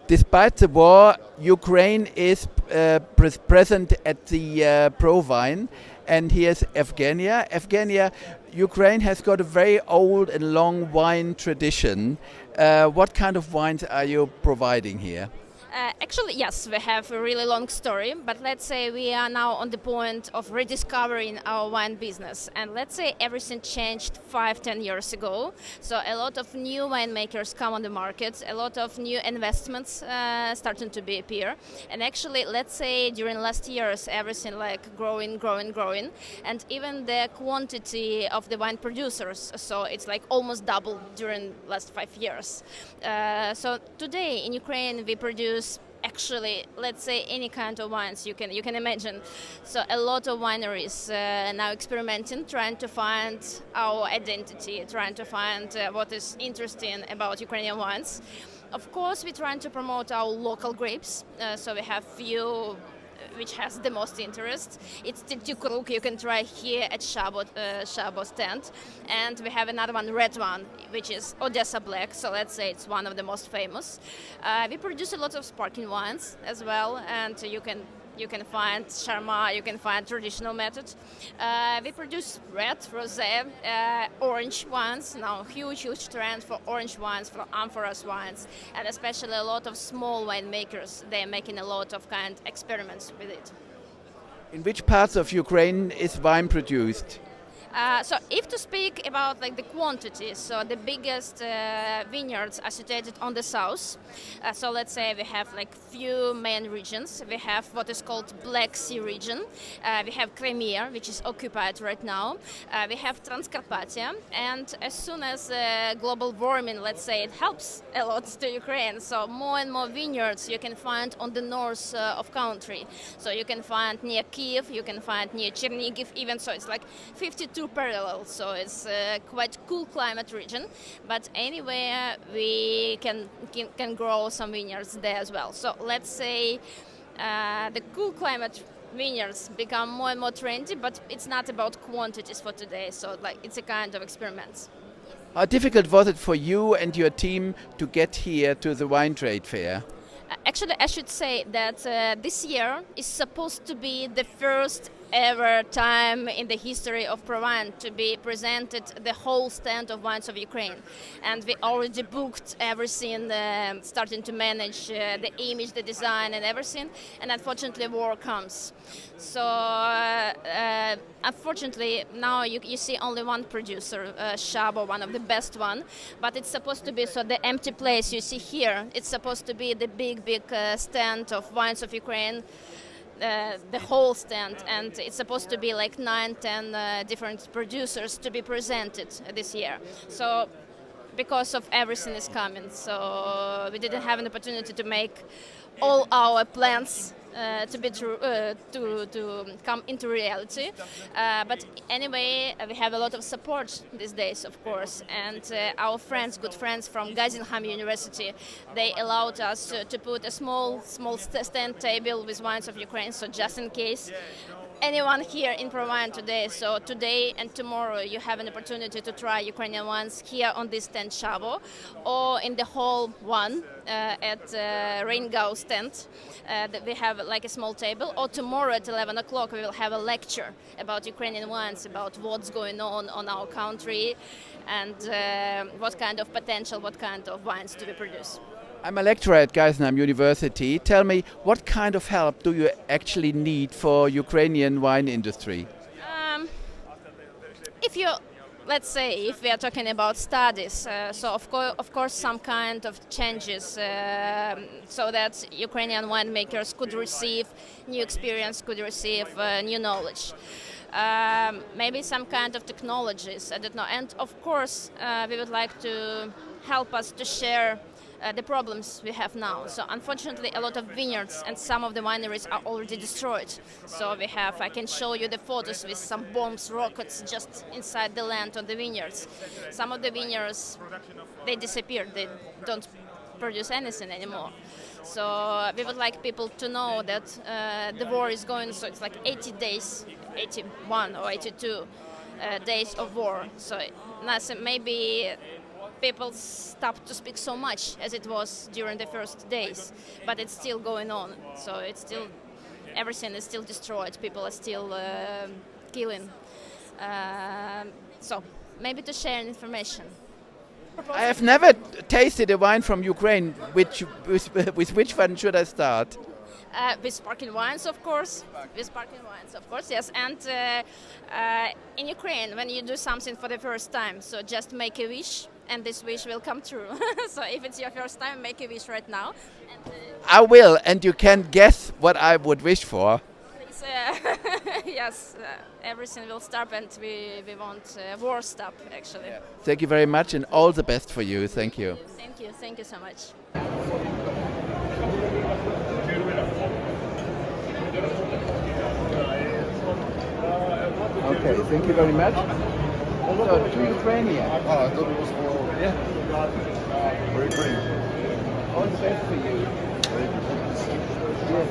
Despite the war, Ukraine is present at the PROWEIN, and here's Evgenia. Evgenia, Ukraine has got a very old and long wine tradition. What kind of wines are you providing here? Actually, yes, we have a really long story, but let's say we are now on the point of rediscovering our wine business. And let's say everything changed 5-10 years ago. So a lot of new winemakers come on the market, a lot of new investments starting to appear. And actually, let's say during last years, everything like growing. And even the quantity of the wine producers, so it's like almost doubled during last 5 years. So today in Ukraine, we produce actually, let's say, any kind of wines you can imagine. So a lot of wineries now experimenting, trying to find our identity, trying to find what is interesting about Ukrainian wines. Of course, we're trying to promote our local grapes. So we have few which has the most interest. It's the Tykruk you can try here at Shabo stand. And we have another one, red one, which is Odessa Black, so let's say it's one of the most famous. We produce a lot of sparkling wines as well, and you can find Sharma, you can find traditional method. We produce red, rosé, orange wines. Now huge trend for orange wines, for amphoras wines, and especially a lot of small winemakers. They're making a lot of kind experiments with it. In which parts of Ukraine is wine produced? So if to speak about like the quantities, so the biggest vineyards are situated on the south. So let's say we have like few main regions. We have what is called Black Sea region. We have Crimea, which is occupied right now. We have Transcarpathia, and as soon as global warming, let's say, it helps a lot to Ukraine. So more and more vineyards you can find on the north of country. So you can find near Kiev, you can find near Chernigiv, even so it's like 52 parallel, so it's quite cool climate region, but anywhere we can grow some vineyards there as well. So let's say the cool climate vineyards become more and more trendy, but it's not about quantities for today, so like it's a kind of experiment. How difficult was it for you and your team to get here to the wine trade fair? Actually, I should say that this year is supposed to be the first ever time in the history of PROWEIN to be presented the whole stand of wines of Ukraine. And we already booked everything, starting to manage the image, the design and everything. And unfortunately, war comes. So unfortunately, now you see only one producer, Shabo, one of the best one. But it's supposed to be, so the empty place you see here, it's supposed to be the big stand of wines of Ukraine. The whole stand, and it's supposed to be like 9-10 different producers to be presented this year. So because of everything is coming, so we didn't have an opportunity to make all our plans to be true, to come into reality. But anyway, we have a lot of support these days, of course, and our good friends from Gazinham University, they allowed us to put a small stand table with wines of Ukraine, so just in case anyone here in PROWEIN today, so today and tomorrow you have an opportunity to try Ukrainian wines here on this stand Shabo, or in the hall one at Rheingau stand. We have like a small table, or tomorrow at 11 o'clock we will have a lecture about Ukrainian wines, about what's going on our country, and what kind of potential, what kind of wines do we produce. I'm a lecturer at Gazinham University. Tell me, what kind of help do you actually need for Ukrainian wine industry? Let's say, if we are talking about studies, so of course some kind of changes so that Ukrainian winemakers could receive new experience, could receive new knowledge. Maybe some kind of technologies, I don't know. And of course, we would like to help us to share the problems we have now. So unfortunately, a lot of vineyards and some of the wineries are already destroyed. So I can show you the photos with some bombs, rockets just inside the land on the vineyards. Some of the vineyards, they disappeared, they don't produce anything anymore. So we would like people to know that the war is going, so it's like 80 days, 81 or 82 days of war. So nothing, maybe people stopped to speak so much as it was during the first days, but it's still going on. So it's still, everything is still destroyed. People are still killing. So maybe to share information. I have never tasted a wine from Ukraine. With which one should I start? With sparkling wines, of course. With sparkling wines, of course, yes. And in Ukraine, when you do something for the first time, so just make a wish, and this wish will come true. So if it's your first time, make a wish right now. And, I will, and you can guess what I would wish for. please, yes, everything will stop, and we want war stop, actually. Thank you very much, and all the best for you. Thank you. Thank you so much. Okay, thank you very much. So, to Ukraine. I thought it was for very great. All the best for you. Yes.